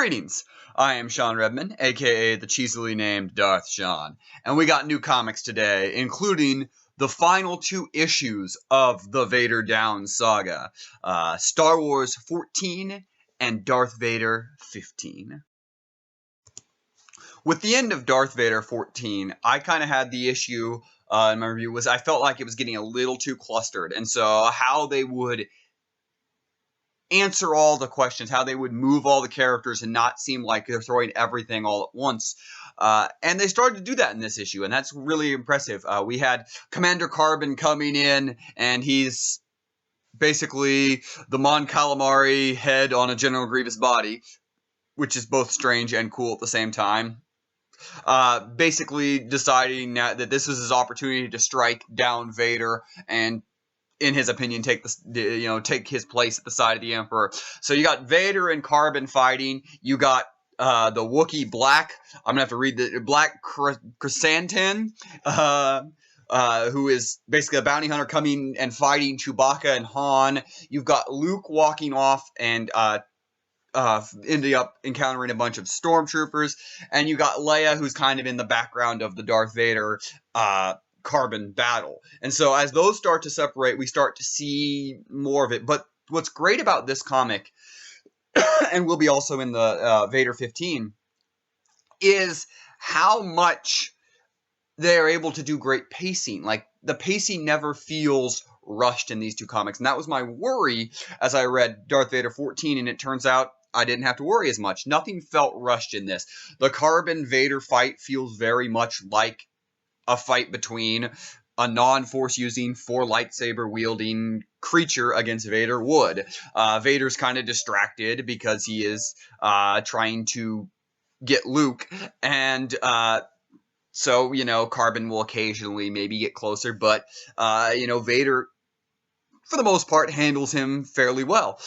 Greetings, I am Sean Redman, aka the cheesily named Darth Shawn, and we got new comics today, including the final two issues of the Vader Down saga, Star Wars 14 and Darth Vader 15. With the end of Darth Vader 14, I kind of had the issue in my review was I felt like it was getting a little too clustered, and so how they would answer all the questions, how they would move all the characters and not seem like they're throwing everything all at once. And they started to do that in this issue, and that's really impressive. We had Commander Carbon coming in, and he's basically the Mon Calamari head on a General Grievous body, which is both strange and cool at the same time. Basically deciding that this was his opportunity to strike down Vader and, in his opinion, take his place at the side of the Emperor. So you got Vader and Carbon fighting. You got the Wookiee Black. I'm gonna have to read the Black Chrysanthemum, who is basically a bounty hunter coming and fighting Chewbacca and Han. You've got Luke walking off and ended up encountering a bunch of stormtroopers, and you got Leia, who's kind of in the background of the Darth Vader Carbon battle. And so as those start to separate, we start to see more of it. But what's great about this comic, and will be also in the Vader 15, is how much they're able to do great pacing. Like, the pacing never feels rushed in these two comics. And that was my worry as I read Darth Vader 14, and it turns out I didn't have to worry as much. Nothing felt rushed in this. The Carbon Vader fight feels very much like a fight between a non-force using, 4 lightsaber wielding creature against Vader would. Vader's kind of distracted because he is trying to get Luke, and so, Carbon will occasionally maybe get closer, but, Vader, for the most part, handles him fairly well.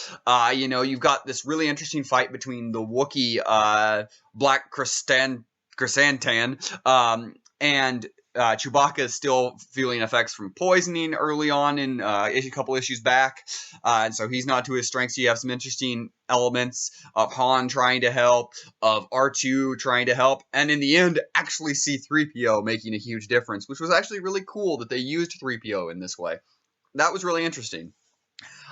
You've got this really interesting fight between the Wookiee Black Chrysanthemum and Chewbacca is still feeling effects from poisoning early on in a couple issues back, and so he's not to his strengths. You have some interesting elements of Han trying to help, of R2 trying to help, and in the end, actually C-3PO making a huge difference, which was actually really cool that they used 3PO in this way. That was really interesting.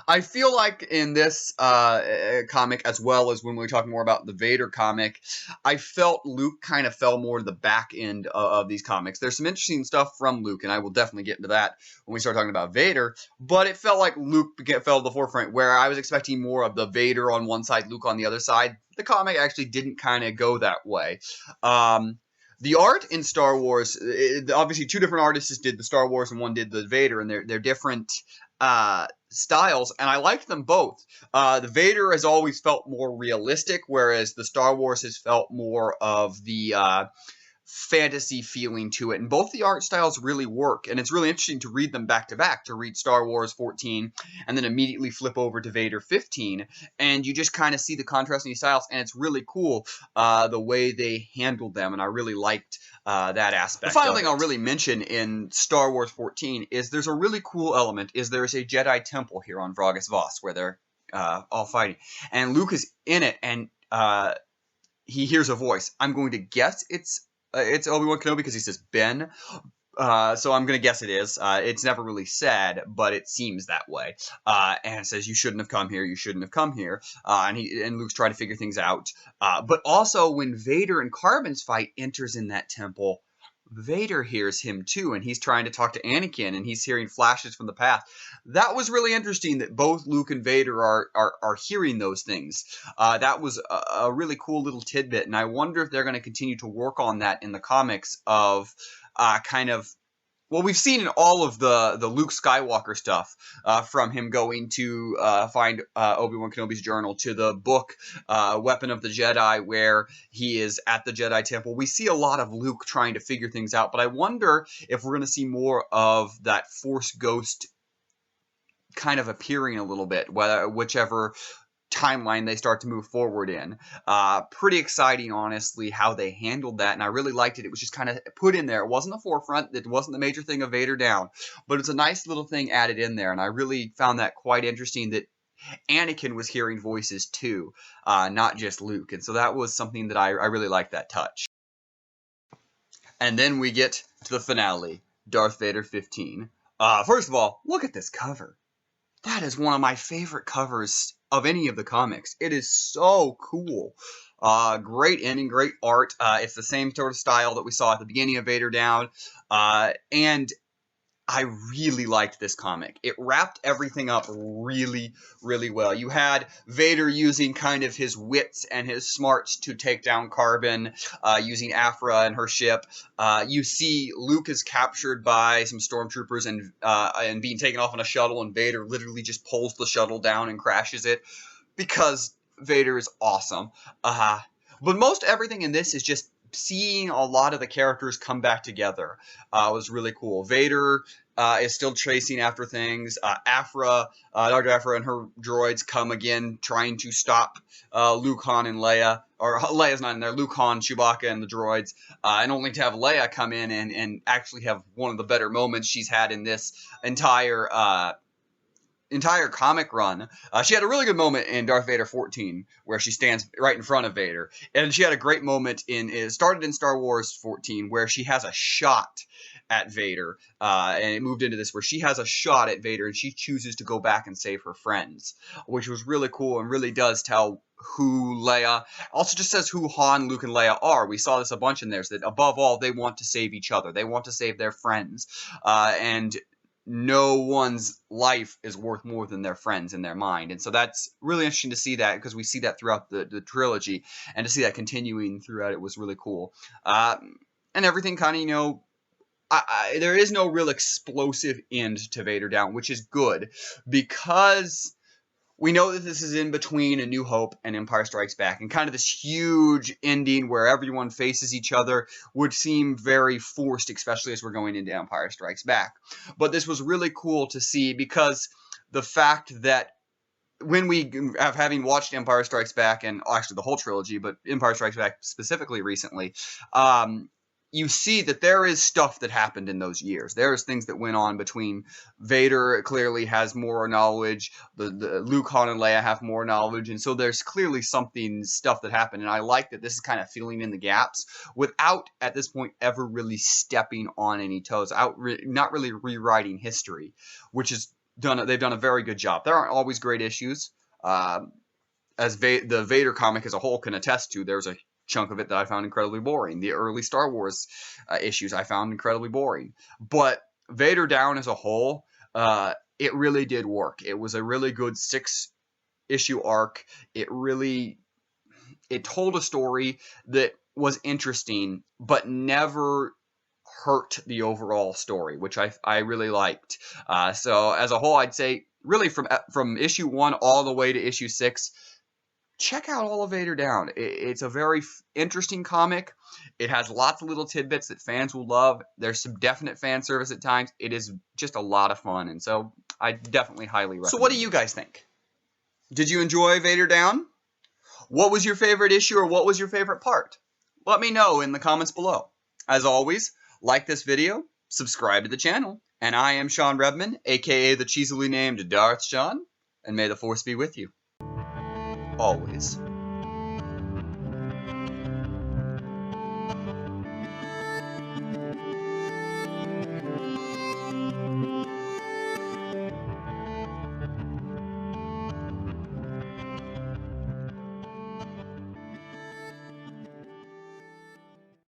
I feel like in this comic, as well as when we talk more about the Vader comic, I felt Luke kind of fell more to the back end of these comics. There's some interesting stuff from Luke, and I will definitely get into that when we start talking about Vader, but it felt like Luke fell to the forefront, where I was expecting more of the Vader on one side, Luke on the other side. The comic actually didn't kind of go that way. The art in Star Wars, obviously two different artists did the Star Wars and one did the Vader, and they're different styles, and I liked them both. The Vader has always felt more realistic, whereas the Star Wars has felt more of the fantasy feeling to it, and both the art styles really work, and it's really interesting to read them back to back, to read Star Wars 14 and then immediately flip over to Vader 15, and you just kind of see the contrasting styles, and it's really cool the way they handled them, and I really liked that aspect. The final thing I'll really mention in Star Wars 14 is there's a really cool element, is there's a Jedi temple here on Vragus Voss, where they're all fighting, and Luke is in it, and he hears a voice. I'm going to guess it's Obi-Wan Kenobi because he says Ben, so I'm going to guess it is. It's never really said, but it seems that way. And it says, you shouldn't have come here, you shouldn't have come here. And Luke's trying to figure things out. But also, when Vader and Carbon's fight enters in that temple, Vader hears him too, and he's trying to talk to Anakin, and he's hearing flashes from the past. That was really interesting that both Luke and Vader are hearing those things. That was a really cool little tidbit, and I wonder if they're going to continue to work on that in the comics of well, we've seen in all of the Luke Skywalker stuff, from him going to find Obi-Wan Kenobi's journal, to the book Weapon of the Jedi, where he is at the Jedi Temple. We see a lot of Luke trying to figure things out, but I wonder if we're going to see more of that Force Ghost kind of appearing a little bit, whichever timeline they start to move forward in. Pretty exciting, honestly, how they handled that, and I really liked it. It was just kind of put in there. It wasn't the forefront. It wasn't the major thing of Vader down, but it's a nice little thing added in there, and I really found that quite interesting, that Anakin was hearing voices too, not just Luke. And so that was something that I really liked, that touch. And then we get to the finale, Darth Vader 15. First of all, look at this cover. That is one of my favorite covers of any of the comics. It is so cool. Great ending, great art. It's the same sort of style that we saw at the beginning of Vader Down. And I really liked this comic. It wrapped everything up really, really well. You had Vader using kind of his wits and his smarts to take down Carbon, using Aphra and her ship. You see Luke is captured by some stormtroopers and being taken off on a shuttle, and Vader literally just pulls the shuttle down and crashes it because Vader is awesome. But most everything in this is just seeing a lot of the characters come back together was really cool. Vader is still chasing after things. Dr. Aphra and her droids come again trying to stop Luke, Han, and Leia. Or Leia's not in there. Luke, Han, Chewbacca, and the droids. And only to have Leia come in and actually have one of the better moments she's had in this entire comic run. She had a really good moment in Darth Vader 14 where she stands right in front of Vader, and she had a great moment it started in Star Wars 14 where she has a shot at Vader, and it moved into this where she has a shot at Vader and she chooses to go back and save her friends, which was really cool and really does tell who Leia, also just says who Han, Luke, and Leia are. We saw this a bunch in there, so that above all, they want to save each other. They want to save their friends, and no one's life is worth more than their friends in their mind. And so that's really interesting to see that, because we see that throughout the trilogy, and to see that continuing throughout it was really cool. And everything kind of, there is no real explosive end to Vader Down, which is good, because we know that this is in between A New Hope and Empire Strikes Back, and kind of this huge ending where everyone faces each other would seem very forced, especially as we're going into Empire Strikes Back. But this was really cool to see, because the fact that when we having watched Empire Strikes Back, and actually the whole trilogy, but Empire Strikes Back specifically recently, you see that there is stuff that happened in those years. There's things that went on between Vader clearly has more knowledge, the Luke, Han, and Leia have more knowledge, and so there's clearly stuff that happened, and I like that this is kind of filling in the gaps without, at this point, ever really stepping on any toes, not really rewriting history, which is they've done a very good job. There aren't always great issues, as the Vader comic as a whole can attest to. There's a chunk of it that I found incredibly boring. The early Star Wars issues I found incredibly boring. But Vader Down as a whole, it really did work. It was a really good 6-issue arc. It told a story that was interesting, but never hurt the overall story, which I really liked. So as a whole, I'd say really from issue 1 all the way to issue 6, check out all of Vader Down. It's a very interesting comic. It has lots of little tidbits that fans will love. There's some definite fan service at times. It is just a lot of fun, and so I definitely highly recommend it. So what do you guys think? Did you enjoy Vader Down? What was your favorite issue, or what was your favorite part? Let me know in the comments below. As always, like this video, subscribe to the channel, and I am Shawn Redman, aka the cheesily named Darth Shawn, and may the Force be with you. Always.